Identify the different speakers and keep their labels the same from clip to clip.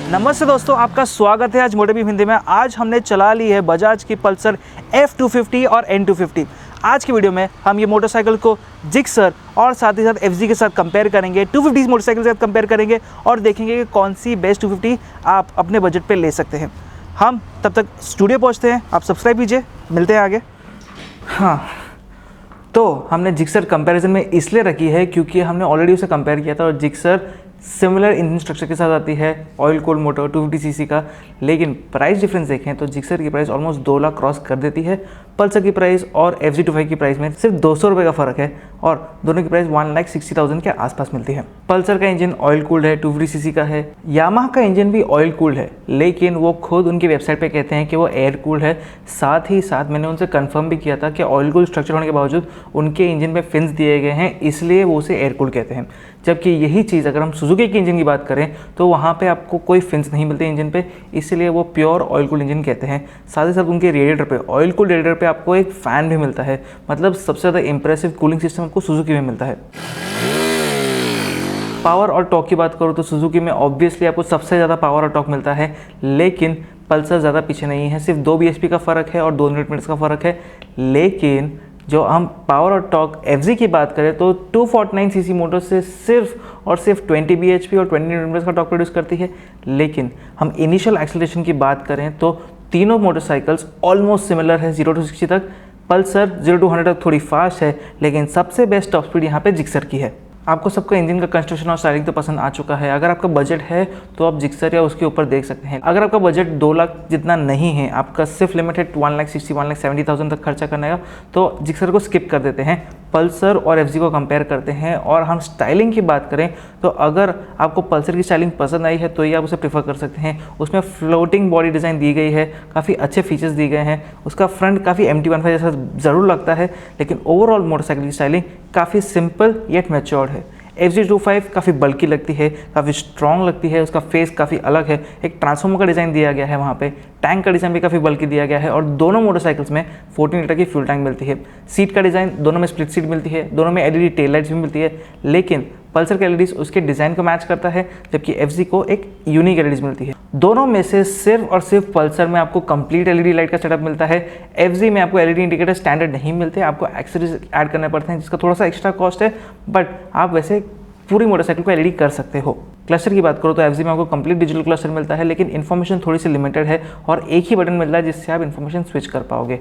Speaker 1: नमस्ते दोस्तों, आपका स्वागत है आज मोटिव हिंदी में। आज हमने चला ली है बजाज की पल्सर F250 और N250। आज की वीडियो में हम ये मोटरसाइकिल को जिक्सर और साथ ही साथ FZ के साथ कंपेयर करेंगे, 250 मोटरसाइकिल के साथ कंपेयर करेंगे और देखेंगे कि कौन सी बेस्ट 250 आप अपने बजट पे ले सकते हैं। हम तब तक स्टूडियो पहुँचते हैं, आप सब्सक्राइब कीजिए, मिलते हैं आगे। हाँ, तो हमने जिक्सर कंपैरिजन में इसलिए रखी है क्योंकि हमने ऑलरेडी उसे कंपेयर किया था और जिक्सर सिमिलर इंजन स्ट्रक्चर के साथ आती है, ऑयल कूल्ड मोटर 250 सीसी का। लेकिन प्राइस डिफरेंस देखें तो जिक्सर की प्राइस ऑलमोस्ट 2 लाख क्रॉस कर देती है। पल्सर की प्राइस और FZ25 की प्राइस में सिर्फ 200 रुपये का फ़र्क है और दोनों की प्राइस 1,60,000 के आसपास मिलती है। पल्सर का इंजन ऑयल कूल्ड है, 250 सीसी का है। यामाहा का इंजन भी ऑयल कूल्ड है, लेकिन वो खुद उनकी वेबसाइट पे कहते हैं कि वो एयर कूल्ड है। साथ ही साथ मैंने उनसे कंफर्म भी किया था कि ऑयल कूल्ड स्ट्रक्चर होने के बावजूद उनके इंजन में फिन्स दिए गए हैं, इसलिए वो उसे एयर कूल्ड कहते हैं। जबकि यही चीज़ अगर हम सुजुकी के इंजन की बात करें तो वहाँ पे आपको कोई फिन्स नहीं मिलते इंजन पे, इसलिए वो प्योर ऑयल कूल्ड इंजन कहते हैं। साथ ही साथ उनके रेडिएटर पे, ऑयल कूल्ड रेडिएटर पे आपको एक फ़ैन भी मिलता है। मतलब सबसे ज़्यादा इंप्रेसिव कूलिंग सिस्टम आपको सुजुकी में मिलता है। पावर और टॉर्क की बात करूँ तो सुजुकी में ऑब्वियसली आपको सबसे ज़्यादा पावर और टॉर्क मिलता है, लेकिन पल्सर ज़्यादा पीछे नहीं है। सिर्फ 2 bhp का फ़र्क है और 2 Nm का फ़र्क है। लेकिन जो हम पावर और टॉर्क FZ की बात करें तो 249 सीसी मोटर से सिर्फ और सिर्फ 20 bhp और 20 Nm का टॉर्क प्रोड्यूस करती है। लेकिन हम इनिशियल एक्सेलरेशन की बात करें तो तीनों मोटरसाइकिल्स ऑलमोस्ट सिमिलर है 0 to 60 तक। पल्सर 0 to 100 तक थोड़ी फास्ट है, लेकिन सबसे बेस्ट टॉप स्पीड यहाँ पे जिक्सर की है। आपको सबका इंजन का कंस्ट्रक्शन और स्टाइलिंग तो पसंद आ चुका है। अगर आपका बजट है तो आप जिक्सर या उसके ऊपर देख सकते हैं। अगर आपका बजट 2 लाख जितना नहीं है, आपका सिर्फ लिमिट है 1,60,000 तक खर्चा करने का, तो जिक्सर को स्किप कर देते हैं। पल्सर और FZ को कंपेयर करते हैं। और हम स्टाइलिंग की बात करें तो अगर आपको पल्सर की स्टाइलिंग पसंद आई है तो ये आप उसे प्रीफर कर सकते हैं। उसमें फ्लोटिंग बॉडी डिज़ाइन दी गई है, काफ़ी अच्छे फीचर्स दिए गए हैं। उसका फ्रंट काफ़ी MT15 जैसा ज़रूर लगता है, लेकिन ओवरऑल मोटरसाइकिल की स्टाइलिंग काफ़ी सिंपल येट मैच्योर्ड है। FZ25 काफ़ी बल्की लगती है, काफ़ी स्ट्रॉन्ग लगती है, उसका फेस काफ़ी अलग है। एक ट्रांसफॉर्मर का डिज़ाइन दिया गया है वहाँ पे, टैंक का डिज़ाइन भी काफ़ी बल्की दिया गया है और दोनों मोटरसाइकिल्स में 14 लीटर की फ्यूल टैंक मिलती है। सीट का डिज़ाइन दोनों में स्प्लिट सीट मिलती है, दोनों में LED टेल लाइट्स भी मिलती है। लेकिन पल्सर के LEDs उसके डिज़ाइन को मैच करता है, जबकि FZ को एक यूनिक LEDs मिलती है। दोनों में से सिर्फ और सिर्फ पल्सर में आपको कंप्लीट LED लाइट का सेटअप मिलता है। FZ में आपको LED इंडिकेटर स्टैंडर्ड नहीं मिलते, आपको एक्सेसरीज ऐड करने पड़ते हैं, जिसका थोड़ा सा एक्स्ट्रा कॉस्ट है, बट आप वैसे पूरी मोटरसाइकिल को LED कर सकते हो। क्लस्टर की बात करो तो FZ में आपको कंप्लीट डिजिटल क्लस्टर मिलता है, लेकिन इन्फॉर्मेशन थोड़ी सी लिमिटेड है और एक ही बटन मिलता है जिससे आप इन्फॉर्मेशन स्विच कर पाओगे।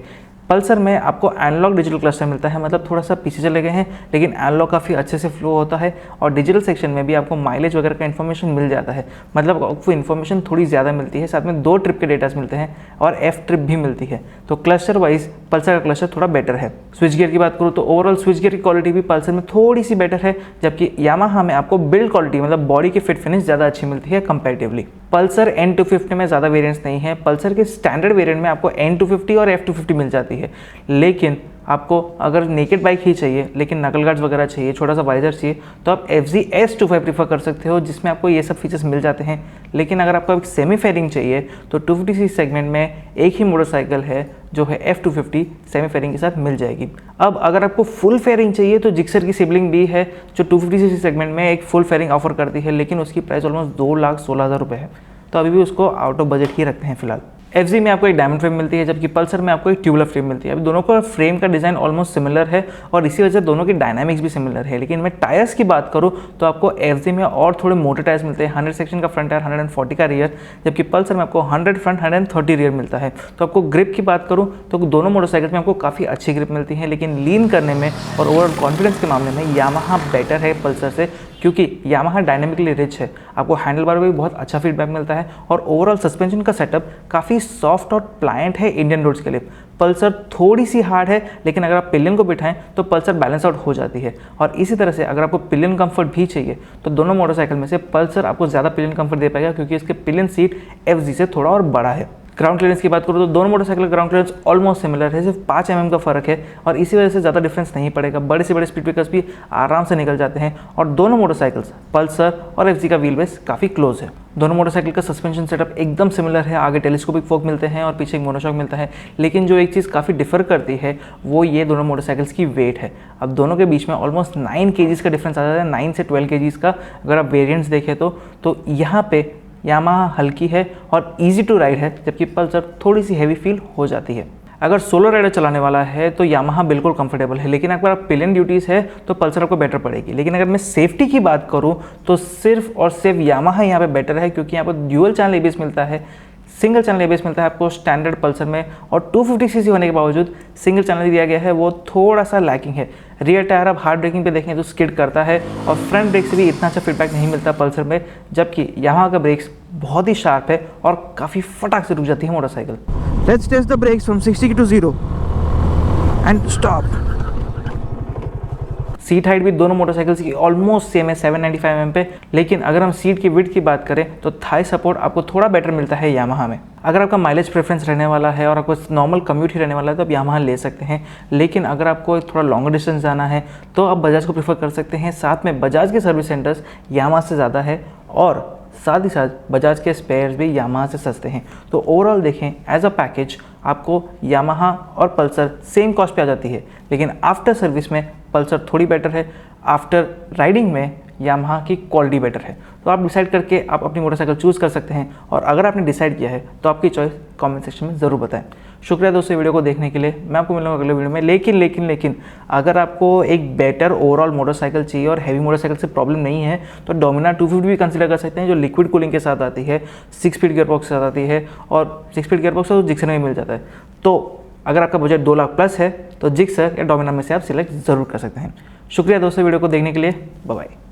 Speaker 1: पल्सर में आपको एनालॉग डिजिटल क्लस्टर मिलता है, मतलब थोड़ा सा पीछे चले गए हैं, लेकिन एनालॉग काफ़ी अच्छे से फ्लो होता है और डिजिटल सेक्शन में भी आपको माइलेज वगैरह का इन्फॉर्मेशन मिल जाता है। मतलब आपको इन्फॉर्मेशन थोड़ी ज़्यादा मिलती है, साथ में 2 ट्रिप के डेटास मिलते हैं और F ट्रिप भी मिलती है। तो क्लस्टर वाइज पल्सर का क्लस्टर थोड़ा बेटर है। स्विच गियर की बात करूँ तो ओवरऑल स्विच गियर की क्वालिटी भी पल्सर में थोड़ी सी बेटर है, जबकि यामाहा में आपको बिल्ड क्वालिटी मतलब बॉडी की फिट फिनिश ज़्यादा अच्छी मिलती है कंपेरेटिवली। पल्सर N250 में ज़्यादा वेरिएंट्स नहीं है। पल्सर के स्टैंडर्ड वेरिएंट में आपको N250 और F250 मिल जाती है, लेकिन आपको अगर नेकेड बाइक ही चाहिए लेकिन नकल गार्ड्स वगैरह चाहिए, छोटा सा वाइजर चाहिए, तो आप FZ S25 प्रीफर कर सकते हो, जिसमें आपको ये सब फीचर्स मिल जाते हैं। लेकिन अगर आपको एक सेमी फेयरिंग चाहिए तो 250 सेगमेंट में एक ही मोटरसाइकिल है जो है F250 सेमी फेयरिंग के साथ मिल जाएगी। अब अगर आपको फुल फेयरिंग चाहिए तो जिक्सर की सिबलिंग भी है जो 250 सेगमेंट में एक फुल फेयरिंग ऑफर करती है, लेकिन उसकी प्राइस ऑलमोस्ट 2,16,000 रुपये है, तो अभी भी उसको आउट ऑफ बजट ही रखते हैं फिलहाल। FZ में आपको एक डायमंड फ्रेम मिलती है, जबकि पल्सर में आपको एक ट्यूबुलर फ्रेम मिलती है। अभी दोनों का फ्रेम का डिज़ाइन ऑलमोस्ट सिमिलर है और इसी वजह से दोनों की डायनामिक्स भी सिमिलर है। लेकिन मैं टायर्स की बात करूँ तो आपको FZ में और थोड़े मोटे टायर्स मिलते हैं, 100 सेक्शन का फ्रंट टायर, 140 का रियर, जबकि पल्सर में आपको 100 फ्रंट 130 रियर मिलता है। तो आपको ग्रिप की बात करूँ तो दोनों मोटरसाइकिल्स में आपको काफ़ी अच्छी ग्रिप मिलती है, लेकिन लीन करने में और ओवरऑल कॉन्फिडेंस के मामले में यामाहा बेटर है पल्सर से, क्योंकि यामाहा डायनेमिकली रिच है। आपको हैंडल बार में भी बहुत अच्छा फीडबैक मिलता है और ओवरऑल सस्पेंशन का सेटअप काफ़ी सॉफ्ट और प्लायंट है इंडियन रोड्स के लिए। पल्सर थोड़ी सी हार्ड है, लेकिन अगर आप पिलियन को बिठाएं तो पल्सर बैलेंस आउट हो जाती है। और इसी तरह से अगर आपको पिलियन कंफर्ट भी चाहिए तो दोनों मोटरसाइकिल में से पल्सर आपको ज़्यादा पिलियन कंफर्ट दे पाएगा, क्योंकि इसके पिलियन सीट FZ से थोड़ा और बड़ा है। ग्राउंड क्लियरेंस की बात करूँ तो दोनों motorcycle ground clearance almost similar है, सिर्फ 5 mm का फ़र्क है और इसी वजह से ज़्यादा डिफरेंस नहीं पड़ेगा। बड़े से बड़े स्पीड ब्रेकर्स भी आराम से निकल जाते हैं और दोनों मोटरसाइकिल्स पल्सर और FZ का व्हील बेस काफ़ी क्लोज है। दोनों मोटरसाइकिल का सस्पेंशन सेटअप एकदम सिमिलर है, आगे टेलीस्कोपिक फोक मिलते हैं और पीछे एक मोनोशॉक मिलता है। लेकिन जो एक चीज़ काफ़ी डिफर करती है वो ये दोनों मोटरसाइकिल्स की वेट है। अब दोनों के बीच में ऑलमोस्ट 9 kgs का डिफरेंस आ जाता है, 9 से 12 kgs का। अगर आप वेरिएंट्स देखें तो यहाँ पे यामाहा हल्की है और इजी टू राइड है, जबकि पल्सर थोड़ी सी हैवी फील हो जाती है। अगर सोलो राइडर चलाने वाला है तो यामाहा बिल्कुल कंफर्टेबल है, लेकिन अगर आप पिलियन ड्यूटीज़ है तो पल्सर आपको बेटर पड़ेगी। लेकिन अगर मैं सेफ्टी की बात करूँ तो सिर्फ और सिर्फ यामाहा यहाँ पे बेटर है, क्योंकि यहाँ पर ड्यूअल चैनल एबीएस मिलता है, सिंगल चैनल एबीएस मिलता है आपको स्टैंडर्ड पल्सर में, और 250 सीसी होने के बावजूद सिंगल चैनल दिया गया है, वो थोड़ा सा लैकिंग है। रियर टायर आप हार्ड ब्रेकिंग पे देखें तो स्किड करता है, और फ्रंट ब्रेक से भी इतना अच्छा फीडबैक नहीं मिलता पल्सर में, जबकि यामाहा का ब्रेक्स बहुत ही शार्प है और काफ़ी फटाक से रुक जाती है motorcycle. Let's test the brakes from 60 to 0 and stop. Seat height भी दोनों मोटरसाइकिल्स की ऑलमोस्ट सेम है 795 mm पे, लेकिन अगर हम सीट की विड्थ की बात करें तो थाई सपोर्ट आपको थोड़ा बेटर मिलता है यामाहा में। अगर आपका माइलेज प्रेफरेंस रहने वाला है और आपको नॉर्मल कम्यूट ही रहने वाला है तो आप यामाहा ले सकते हैं, लेकिन अगर आपको थोड़ा लॉन्गर डिस्टेंस जाना है तो आप बजाज को प्रेफर कर सकते हैं। साथ में बजाज के सर्विस सेंटर्स यामाहा से ज़्यादा है और साथ ही साथ बजाज के स्पेयर्स भी यामाहा से सस्ते हैं। तो ओवरऑल देखें एज अ पैकेज आपको यामाहा और पल्सर सेम कॉस्ट पे आ जाती है, लेकिन आफ्टर सर्विस में पल्सर थोड़ी बेटर है, आफ्टर राइडिंग में यामाहा की क्वालिटी बेटर है। तो आप डिसाइड करके आप अपनी मोटरसाइकिल चूज़ कर सकते हैं, और अगर आपने डिसाइड किया है तो आपकी चॉइस कमेंट सेक्शन में ज़रूर बताएं। शुक्रिया दोस्तों वीडियो को देखने के लिए। मैं आपको मिलूंगा अगले वीडियो में। लेकिन अगर आपको एक बेटर ओवरऑल मोटरसाइकिल चाहिए और हैवी मोटरसाइकिल से प्रॉब्लम नहीं है तो डोमिनार 250 भी कंसिडर कर सकते हैं, जो लिक्विड कूलिंग के साथ आती है, 6 स्पीड गियरबॉक्स के साथ आती है, और 6 स्पीड गियरबॉक्स तो जिक्सर में मिल जाता है। तो अगर आपका बजट 2 लाख प्लस है तो जिक्सर या डोमिनार में से आप सिलेक्ट ज़रूर कर सकते हैं। शुक्रिया दोस्तों वीडियो को देखने के लिए। Bye bye.